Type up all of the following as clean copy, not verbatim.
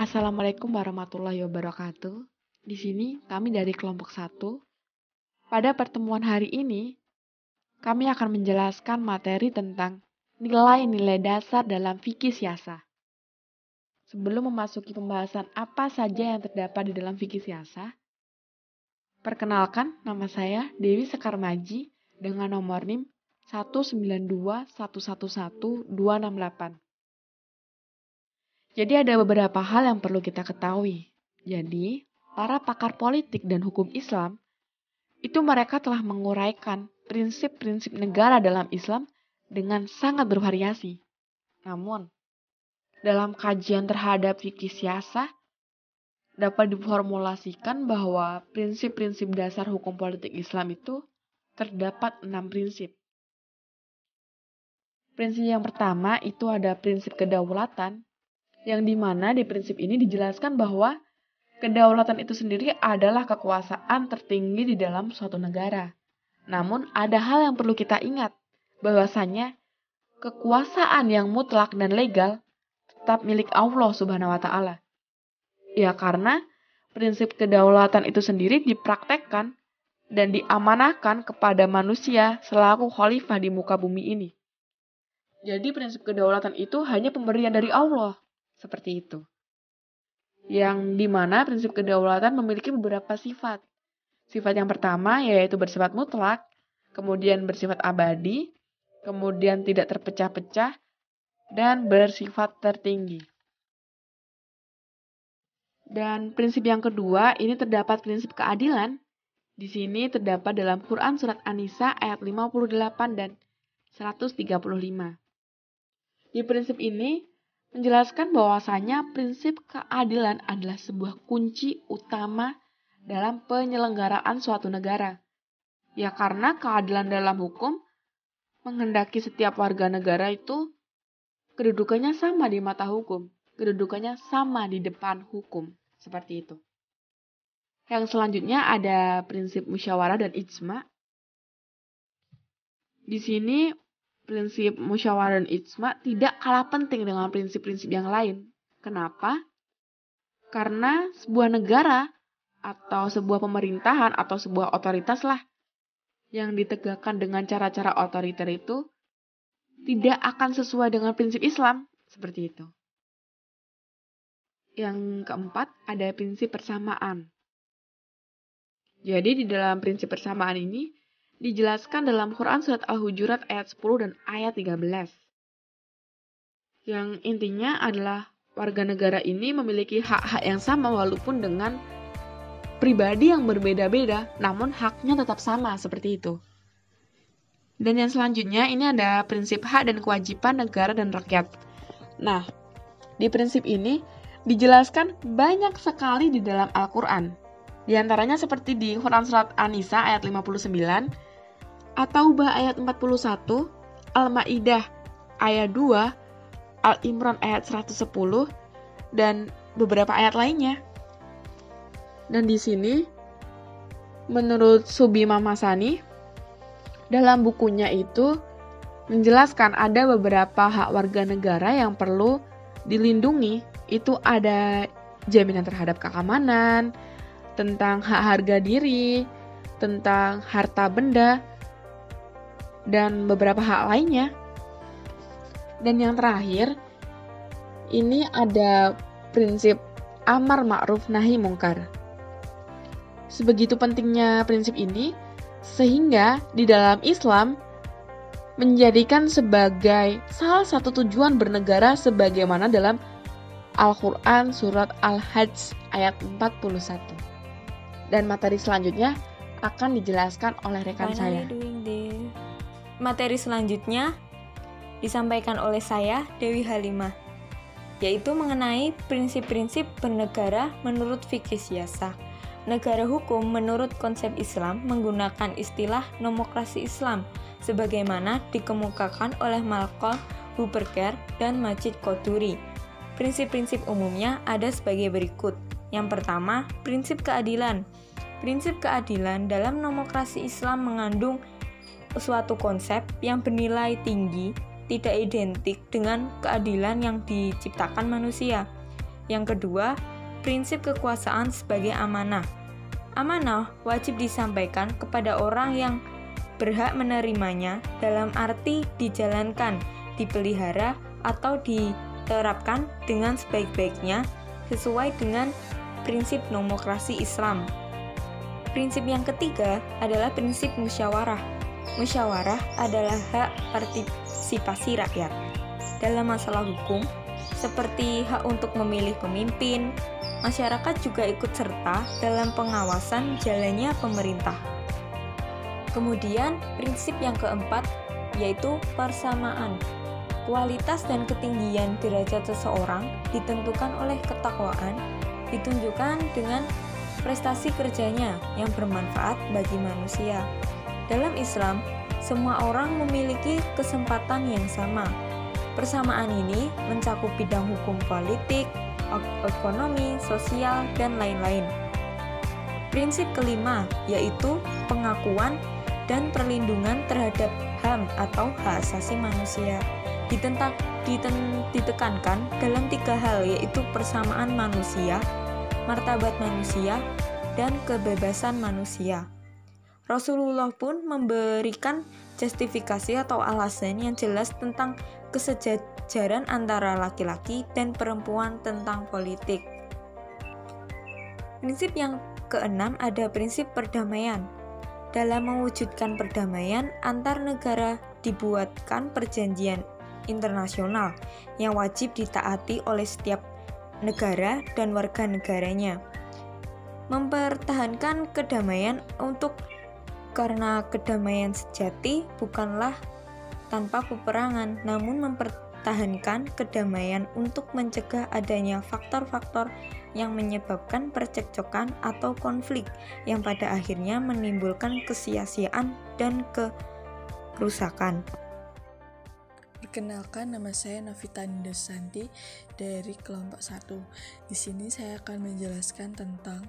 Assalamualaikum warahmatullahi wabarakatuh. Di sini kami dari kelompok 1. Pada pertemuan hari ini, kami akan menjelaskan materi tentang nilai-nilai dasar dalam fikih siasah. Sebelum memasuki pembahasan apa saja yang terdapat di dalam fikih siasah, perkenalkan nama saya Dewi Sekarmaji dengan nomor NIM 192111268. Jadi ada beberapa hal yang perlu kita ketahui. Jadi, para pakar politik dan hukum Islam, itu mereka telah menguraikan prinsip-prinsip negara dalam Islam dengan sangat bervariasi. Namun, dalam kajian terhadap fikih siasah, dapat diformulasikan bahwa prinsip-prinsip dasar hukum politik Islam itu terdapat 6 prinsip. Prinsip yang pertama itu ada prinsip kedaulatan, yang dimana di prinsip ini dijelaskan bahwa kedaulatan itu sendiri adalah kekuasaan tertinggi di dalam suatu negara. Namun ada hal yang perlu kita ingat, bahwasanya kekuasaan yang mutlak dan legal tetap milik Allah Subhanahu wa Ta'ala. Ya, karena prinsip kedaulatan itu sendiri dipraktekkan dan diamanahkan kepada manusia selaku khalifah di muka bumi ini. Jadi prinsip kedaulatan itu hanya pemberian dari Allah. Seperti itu. Yang dimana prinsip kedaulatan memiliki beberapa sifat. Sifat yang pertama yaitu bersifat mutlak, kemudian bersifat abadi, kemudian tidak terpecah-pecah, dan bersifat tertinggi. Dan prinsip yang kedua, ini terdapat prinsip keadilan. Di sini terdapat dalam Quran Surat An-Nisa ayat 58 dan 135. Di prinsip ini, menjelaskan bahwasanya prinsip keadilan adalah sebuah kunci utama dalam penyelenggaraan suatu negara. Ya, karena keadilan dalam hukum menghendaki setiap warga negara itu kedudukannya sama di mata hukum, kedudukannya sama di depan hukum, seperti itu. Yang selanjutnya ada prinsip musyawarah dan ijma. Di sini prinsip musyawarah dan ijma tidak kalah penting dengan prinsip-prinsip yang lain. Kenapa? Karena sebuah negara atau sebuah pemerintahan atau sebuah otoritas lah yang ditegakkan dengan cara-cara otoriter itu tidak akan sesuai dengan prinsip Islam. Seperti itu. Yang keempat ada prinsip persamaan. Jadi di dalam prinsip persamaan ini dijelaskan dalam Quran Surat Al-Hujurat ayat 10 dan ayat 13. Yang intinya adalah warga negara ini memiliki hak-hak yang sama walaupun dengan pribadi yang berbeda-beda, namun haknya tetap sama seperti itu. Dan yang selanjutnya ini ada prinsip hak dan kewajiban negara dan rakyat. Nah, di prinsip ini dijelaskan banyak sekali di dalam Al-Quran. Di antaranya seperti di Quran Surat An-Nisa ayat 59, At-Taubah ayat 41, Al-Ma'idah ayat 2, Al-Imran ayat 110, dan beberapa ayat lainnya. Dan di sini, menurut Subima Masani, dalam bukunya itu menjelaskan ada beberapa hak warga negara yang perlu dilindungi. Itu ada jaminan terhadap keamanan, tentang hak harga diri, tentang harta benda, dan beberapa hak lainnya. Dan yang terakhir, ini ada prinsip amar ma'ruf nahi mungkar. Sebegitu pentingnya prinsip ini, sehingga di dalam Islam menjadikan sebagai salah satu tujuan bernegara sebagaimana dalam Al-Quran Surat Al-Hajj ayat 41. Dan materi selanjutnya akan dijelaskan oleh rekan saya. Materi selanjutnya disampaikan oleh saya, Dewi Halimah, yaitu mengenai prinsip-prinsip bernegara menurut fikih siasah. Negara hukum menurut konsep Islam menggunakan istilah nomokrasi Islam sebagaimana dikemukakan oleh Malcolm Huberger dan Majid Qoduri. Prinsip-prinsip umumnya ada sebagai berikut. Yang pertama, prinsip keadilan. Prinsip keadilan dalam nomokrasi Islam mengandung suatu konsep yang bernilai tinggi, tidak identik dengan keadilan yang diciptakan manusia. Yang kedua, prinsip kekuasaan sebagai amanah. Amanah wajib disampaikan kepada orang yang berhak menerimanya dalam arti dijalankan, dipelihara, atau diterapkan dengan sebaik-baiknya sesuai dengan prinsip nomokrasi Islam. Prinsip yang ketiga adalah prinsip musyawarah. Musyawarah adalah hak partisipasi rakyat dalam masalah hukum, seperti hak untuk memilih pemimpin. Masyarakat juga ikut serta dalam pengawasan jalannya pemerintah. Kemudian, prinsip yang keempat yaitu persamaan. Kualitas dan ketinggian derajat seseorang ditentukan oleh ketakwaan, ditunjukkan dengan prestasi kerjanya yang bermanfaat bagi manusia. Dalam Islam, semua orang memiliki kesempatan yang sama. Persamaan ini mencakup bidang hukum politik, ekonomi, sosial, dan lain-lain. Prinsip kelima yaitu pengakuan dan perlindungan terhadap HAM atau hak asasi manusia. Ditekankan dalam 3 hal yaitu persamaan manusia, martabat manusia, dan kebebasan manusia. Rasulullah pun memberikan justifikasi atau alasan yang jelas tentang kesejajaran antara laki-laki dan perempuan tentang politik. Prinsip yang keenam ada prinsip perdamaian. Dalam mewujudkan perdamaian antar negara dibuatkan perjanjian internasional yang wajib ditaati oleh setiap negara dan warga negaranya. Mempertahankan kedamaian karena kedamaian sejati bukanlah tanpa peperangan, namun mempertahankan kedamaian untuk mencegah adanya faktor-faktor yang menyebabkan percekcokan atau konflik yang pada akhirnya menimbulkan kesia-siaan dan kerusakan. Perkenalkan, nama saya Novita Nindasanti dari kelompok 1. Di sini saya akan menjelaskan tentang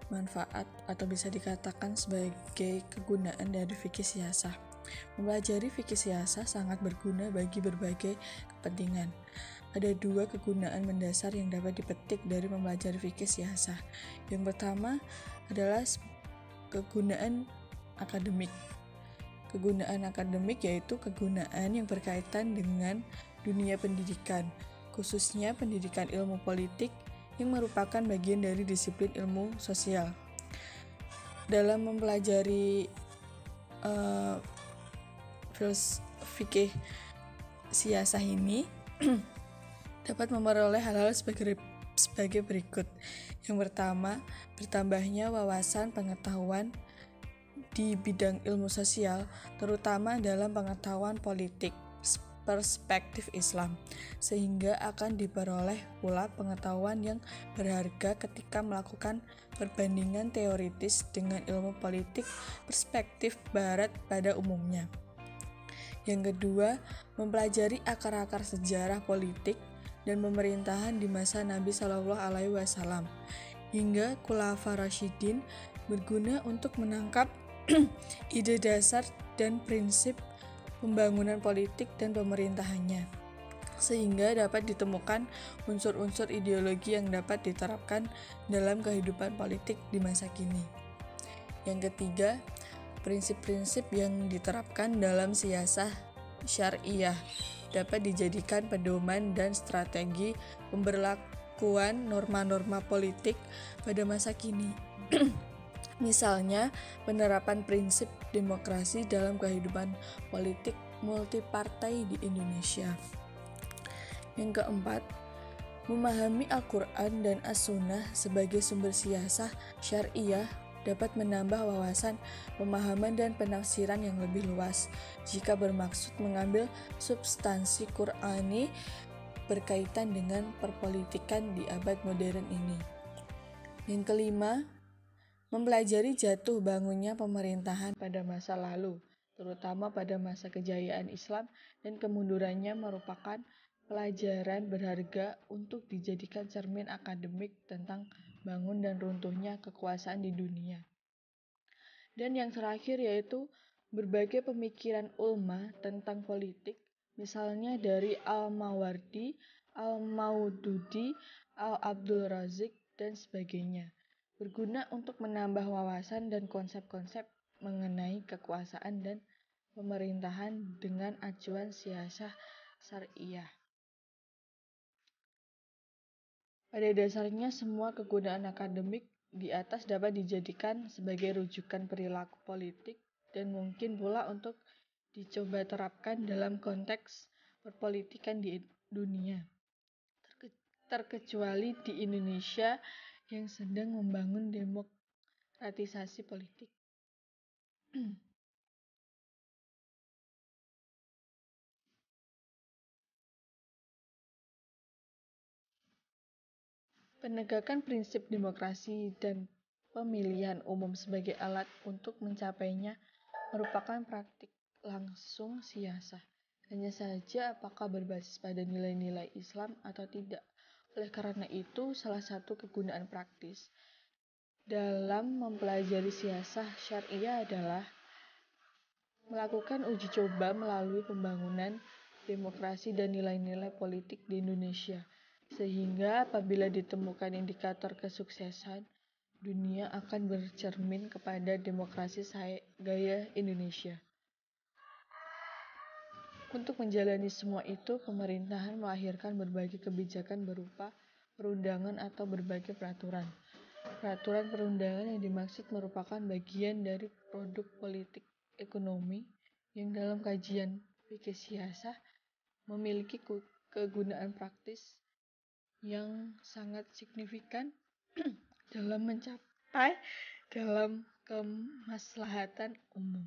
manfaat atau bisa dikatakan sebagai kegunaan dari fikih siasah. Mempelajari fikih siasah sangat berguna bagi berbagai kepentingan. Ada 2 kegunaan mendasar yang dapat dipetik dari mempelajari fikih siasah. Yang pertama adalah kegunaan akademik. Kegunaan akademik yaitu kegunaan yang berkaitan dengan dunia pendidikan, khususnya pendidikan ilmu politik yang merupakan bagian dari disiplin ilmu sosial. Dalam mempelajari fikih siasah ini dapat memperoleh hal-hal sebagai berikut. Yang pertama, bertambahnya wawasan pengetahuan di bidang ilmu sosial, terutama dalam pengetahuan politik perspektif Islam, sehingga akan diperoleh pula pengetahuan yang berharga ketika melakukan perbandingan teoritis dengan ilmu politik perspektif Barat pada umumnya. Yang kedua, mempelajari akar-akar sejarah politik dan pemerintahan di masa Nabi Shallallahu Alaihi Wasallam hingga Khulafa Rasyidin, berguna untuk menangkap ide dasar dan prinsip pembangunan politik dan pemerintahannya, sehingga dapat ditemukan unsur-unsur ideologi yang dapat diterapkan dalam kehidupan politik di masa kini. Yang ketiga, prinsip-prinsip yang diterapkan dalam siasah syariah dapat dijadikan pedoman dan strategi pemberlakuan norma-norma politik pada masa kini. Misalnya, penerapan prinsip demokrasi dalam kehidupan politik multipartai di Indonesia. Yang keempat, memahami Al-Quran dan As-Sunnah sebagai sumber siasah syariah dapat menambah wawasan, pemahaman, dan penafsiran yang lebih luas jika bermaksud mengambil substansi Qur'ani berkaitan dengan perpolitikan di abad modern ini. Yang kelima, mempelajari jatuh bangunnya pemerintahan pada masa lalu, terutama pada masa kejayaan Islam, dan kemundurannya merupakan pelajaran berharga untuk dijadikan cermin akademik tentang bangun dan runtuhnya kekuasaan di dunia. Dan yang terakhir yaitu berbagai pemikiran ulama tentang politik, misalnya dari Al-Mawardi Al-Maududi, Al-Abdul Razik, dan sebagainya. Berguna untuk menambah wawasan dan konsep-konsep mengenai kekuasaan dan pemerintahan dengan acuan siasah syariah. Pada dasarnya, semua kegunaan akademik di atas dapat dijadikan sebagai rujukan perilaku politik dan mungkin pula untuk dicoba terapkan dalam konteks perpolitikan di dunia. Terkecuali di Indonesia yang sedang membangun demokratisasi politik. Penegakan prinsip demokrasi dan pemilihan umum sebagai alat untuk mencapainya merupakan praktik langsung siasah. Hanya saja apakah berbasis pada nilai-nilai Islam atau tidak. Oleh karena itu, salah satu kegunaan praktis dalam mempelajari siasah syariah adalah melakukan uji coba melalui pembangunan demokrasi dan nilai-nilai politik di Indonesia. Sehingga apabila ditemukan indikator kesuksesan, dunia akan bercermin kepada demokrasi gaya Indonesia. Untuk menjalani semua itu, pemerintahan melahirkan berbagai kebijakan berupa perundangan atau berbagai peraturan. Peraturan perundangan yang dimaksud merupakan bagian dari produk politik ekonomi yang dalam kajian fikih siasah memiliki kegunaan praktis yang sangat signifikan dalam mencapai dalam kemaslahatan umum.